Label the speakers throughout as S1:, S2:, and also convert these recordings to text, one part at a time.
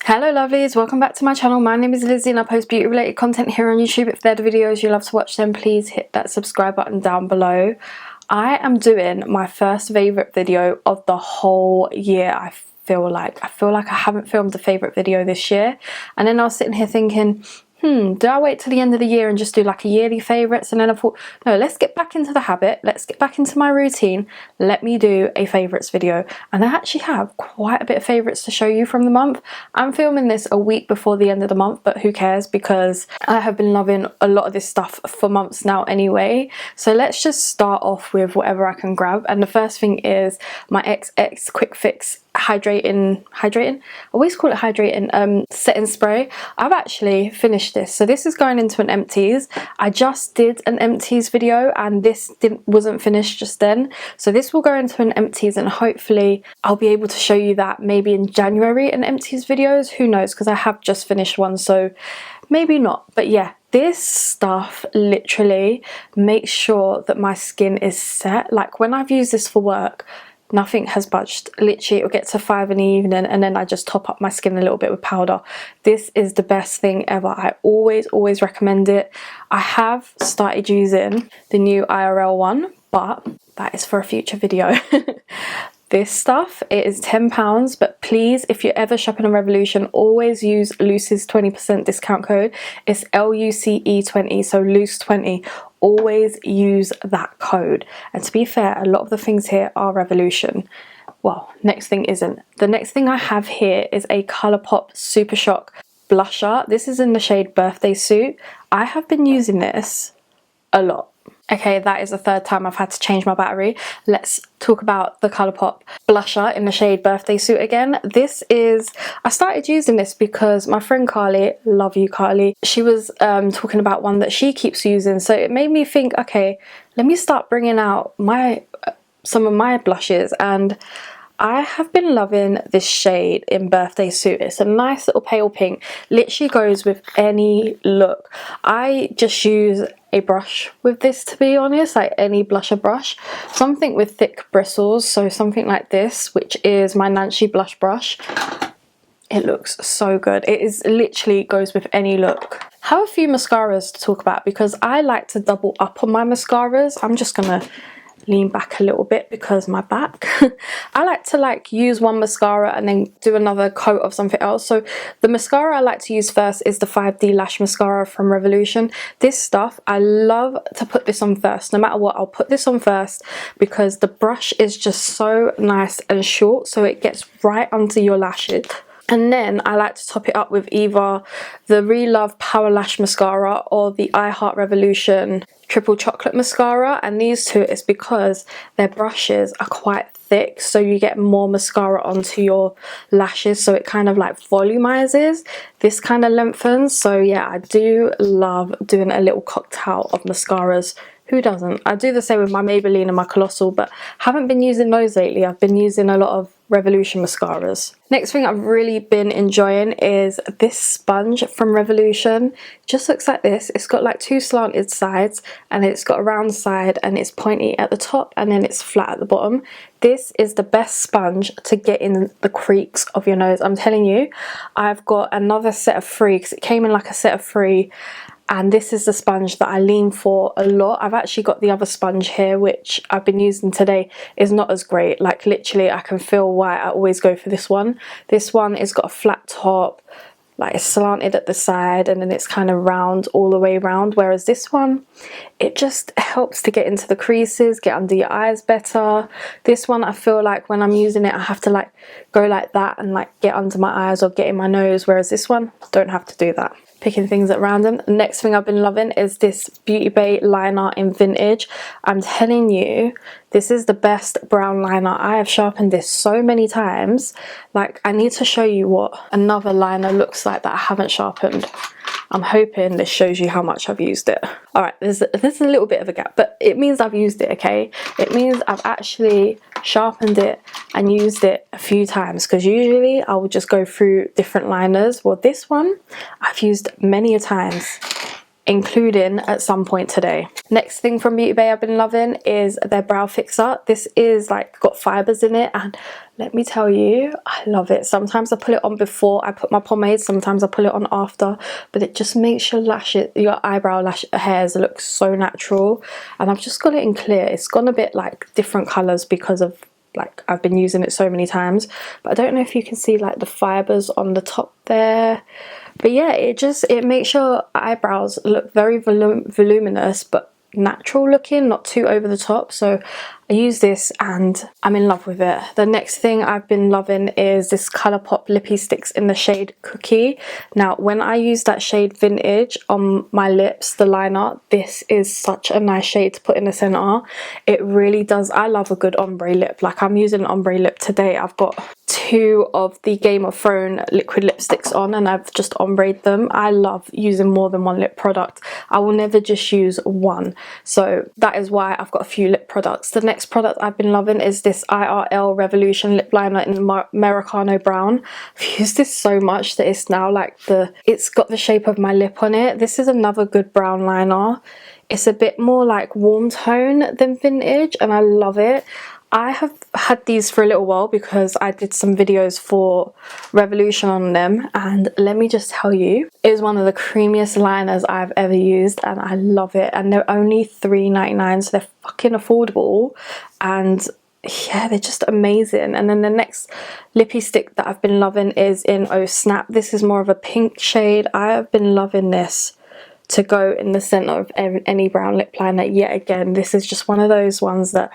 S1: Hello lovelies, welcome back to my channel. My name is Lizzie and I post beauty related content here on YouTube. If they're the videos you love to watch, then please hit that subscribe button down below. I am doing my first favourite video of the whole year. I feel like I haven't filmed a favourite video this year, and then I was sitting here thinking, do I wait till the end of the year and just do like a yearly favourites? And then I thought, no, let's get back into the habit. Let's get back into my routine. Let me do a favourites video. And I actually have quite a bit of favourites to show you from the month. I'm filming this a week before the end of the month, but who cares, because I have been loving a lot of this stuff for months now anyway. So let's just start off with whatever I can grab. And the first thing is my XX Quick Fix hydrating, I always call it hydrating, setting spray. I've actually finished this, so this is going into an empties. I just did an empties video and this wasn't finished just then, so this will go into an empties, and hopefully I'll be able to show you that maybe in January in empties videos. Who knows, because I have just finished one, so maybe not. But yeah, this stuff literally makes sure that my skin is set. Like when I've used this for work, nothing has budged. Literally, it'll get to 5 in the evening and then I just top up my skin a little bit with powder. This is the best thing ever. I always recommend it. I have started using the new IRL one, but that is for a future video. This stuff, it is £10, but please, if you're ever shopping on Revolution, always use Luce's 20% discount code. It's LUCE20, so Luce20. Always use that code. And to be fair, a lot of the things here are Revolution. Well, next thing isn't. The next thing I have here is a Colourpop Super Shock blusher. This is in the shade Birthday Suit. I have been using this a lot. Okay, that is the third time I've had to change my battery. Let's talk about the Colourpop blusher in the shade Birthday Suit again. I started using this because my friend Carly, love you Carly, she was talking about one that she keeps using, so it made me think, okay, let me start bringing out some of my blushes, and I have been loving this shade in Birthday Suit. It's a nice little pale pink, literally goes with any look. I just use a brush with this, to be honest, like any blusher brush, something with thick bristles, so something like this, which is my Nancy blush brush. It looks so good. It is literally goes with any look. I have a few mascaras to talk about because I like to double up on my mascaras. I'm just gonna lean back a little bit because my back. I like to use one mascara and then do another coat of something else. So the mascara I like to use first is the 5D Lash Mascara from Revolution. This stuff, I love to put this on first. No matter what, I'll put this on first because the brush is just so nice and short, so it gets right under your lashes. And then I like to top it up with either the Relove Power Lash Mascara or the I Heart Revolution Triple Chocolate Mascara. And these two is because their brushes are quite thick, so you get more mascara onto your lashes, so it kind of like volumizes. This kind of lengthens. So yeah, I do love doing a little cocktail of mascaras. Who doesn't? I do the same with my Maybelline and my Colossal, but haven't been using those lately. I've been using a lot of Revolution mascaras. Next thing I've really been enjoying is this sponge from Revolution. Just looks like this. It's got like two slanted sides and it's got a round side and it's pointy at the top and then it's flat at the bottom. This is the best sponge to get in the creaks of your nose. I'm telling you, I've got another set of 3 because it came in like a set of 3. And this is the sponge that I lean for a lot. I've actually got the other sponge here, which I've been using today, is not as great. Like literally I can feel why I always go for this one. This one has got a flat top, like it's slanted at the side and then it's kind of round all the way around, whereas this one, it just helps to get into the creases, get under your eyes better. This one, I feel like when I'm using it, I have to like go like that and like get under my eyes or get in my nose, whereas this one, don't have to do that. Picking things at random. The next thing I've been loving is this Beauty Bay liner in Vintage. I'm telling you, this is the best brown liner. I have sharpened this so many times. Like, I need to show you what another liner looks like that I haven't sharpened. I'm hoping this shows you how much I've used it. All right, there's a little bit of a gap, but it means I've used it, okay? It means I've actually sharpened it and used it a few times, because usually I will just go through different liners. Well, this one I've used many a times. including at some point today. Next thing from Beauty Bay I've been loving is their brow fixer. This is like got fibers in it, and let me tell you, I love it. Sometimes I put it on before I put my pomade, sometimes I put it on after, but it just makes your eyebrow lash hairs look so natural. And I've just got it in clear. It's gone a bit like different colors because of like I've been using it so many times, but I don't know if you can see like the fibers on the top there. But yeah, it makes your eyebrows look very voluminous but natural looking, not too over the top. So I use this and I'm in love with it. The next thing I've been loving is this Colourpop lippy sticks in the shade Cookie. Now when I use that shade Vintage on my lips, the liner, this is such a nice shade to put in the center. It really does. I love a good ombre lip. Like I'm using an ombre lip today. I've got 2 of the Game of Thrones liquid lipsticks on and I've just ombre'd them. I love using more than one lip product. I will never just use one, so that is why I've got a few lip products. The next product I've been loving is this IRL Revolution lip liner in Americano Brown. I've used this so much that it's now like it's got the shape of my lip on it. This is another good brown liner. It's a bit more like warm tone than Vintage and I love it. I have had these for a little while because I did some videos for Revolution on them, and let me just tell you, it is one of the creamiest liners I've ever used and I love it. And they're only $3.99, so they're fucking affordable, and yeah, they're just amazing. And then the next lippy stick that I've been loving is in Oh Snap. This is more of a pink shade. I have been loving this to go in the center of any brown lip liner. Yet again, this is just one of those ones that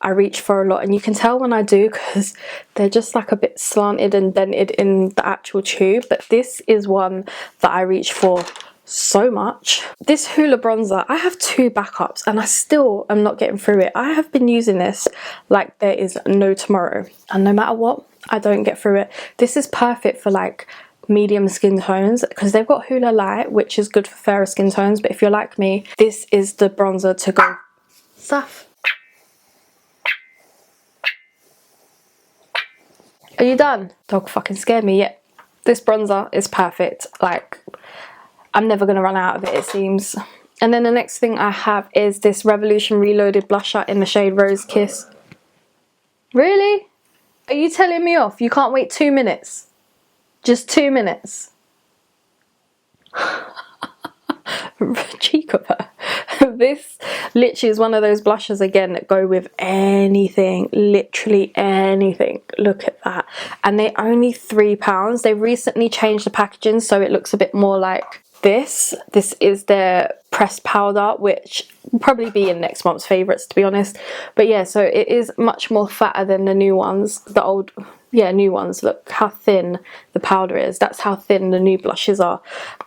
S1: I reach for a lot, and you can tell when I do because they're just like a bit slanted and dented in the actual tube. But this is one that I reach for so much. This Hoola bronzer, I have 2 backups and I still am not getting through it. I have been using this like there is no tomorrow, and no matter what, I don't get through it. This is perfect for like medium skin tones because they've got Hoola Light, which is good for fairer skin tones, but if you're like me, this is the bronzer to go. Stuff. Are you done? Dog fucking scared me. Yeah, this bronzer is perfect. Like I'm never gonna run out of it, it seems. And then the next thing I have is this Revolution Reloaded blusher in the shade Rose Kiss. Really? Are you telling me off? You can't wait 2 minutes? Just 2 minutes. Cheek of her. This literally is one of those blushes again that go with anything, literally anything. Look at that. And they're only £3. They recently changed the packaging so it looks a bit more like this. This is their pressed powder, which will probably be in next month's favourites, to be honest. But yeah, so it is much more fatter than the new ones. The old, yeah, new ones. Look how thin the powder is. That's how thin the new blushes are.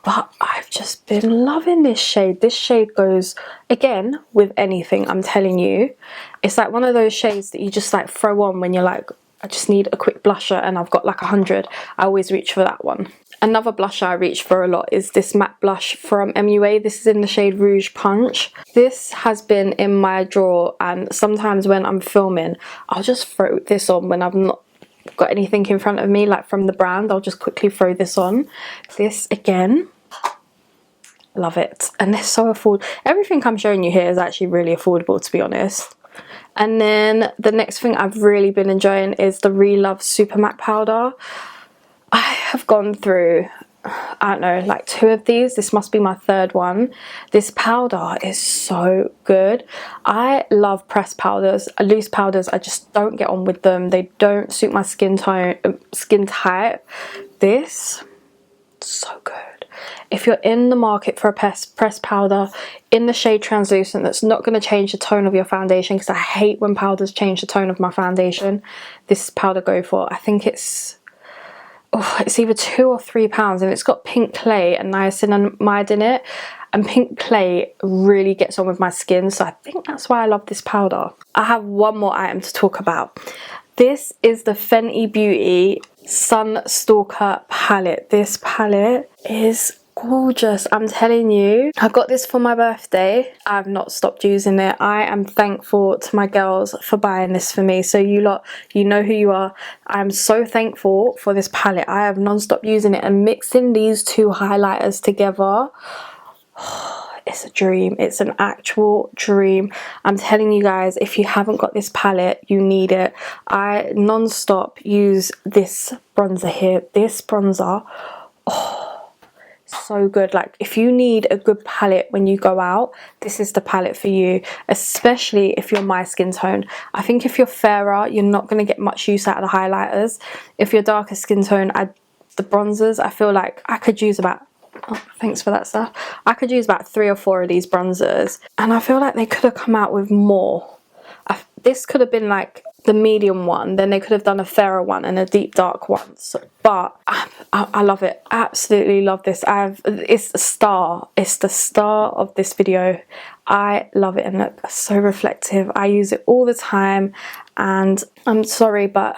S1: But I've just been loving this shade. This shade goes again with anything, I'm telling you. It's like one of those shades that you just like throw on when you're like, I just need a quick blusher and I've got like 100. I always reach for that one. Another blusher I reach for a lot is this matte blush from MUA. This is in the shade Rouge Punch. This has been in my drawer, and sometimes when I'm filming, I'll just throw this on when I've not got anything in front of me, like from the brand. I'll just quickly throw this on. This again, love it. And they're so affordable. Everything I'm showing you here is actually really affordable, to be honest. And then the next thing I've really been enjoying is the Relove Super Matte Powder. I have gone through, I don't know, like 2 of these. This must be my 3rd one. This powder is so good. I love pressed powders. Loose powders, I just don't get on with them. They don't suit my skin tone, skin type. This, so good. If you're in the market for a pressed powder in the shade Translucent that's not going to change the tone of your foundation, because I hate when powders change the tone of my foundation, this powder go for. I think it's either £2 or £3, and it's got pink clay and niacinamide in it, and pink clay really gets on with my skin, so I think that's why I love this powder. I have one more item to talk about. This is the Fenty Beauty Sun Stalker palette. This palette is gorgeous, I'm telling you. I got this for my birthday. I've not stopped using it. I am thankful to my girls for buying this for me. So you lot, you know who you are. I'm so thankful for this palette. I have non-stop using it, and mixing these 2 highlighters together, it's a dream. It's an actual dream. I'm telling you guys, if you haven't got this palette, you need it. I non-stop use this bronzer here. This bronzer, oh, so good. Like, if you need a good palette when you go out, this is the palette for you, especially if you're my skin tone. I think if you're fairer, you're not going to get much use out of the highlighters. If you're darker skin tone, the bronzers, I feel like I could use about, oh, thanks for that stuff, I could use about 3 or 4 of these bronzers, and I feel like they could have come out with more. This could have been like the medium one, then they could have done a fairer one and a deep dark one. So, but I love it. Absolutely love this. It's the star. It's the star of this video. I love it, and look, so reflective. I use it all the time, and I'm sorry, but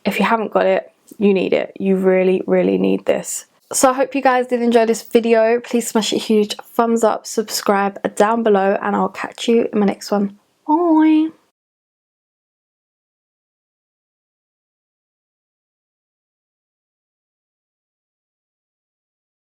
S1: if you haven't got it, you need it. You really, really need this. So I hope you guys did enjoy this video. Please smash a huge thumbs up, subscribe down below, and I'll catch you in my next one. Bye.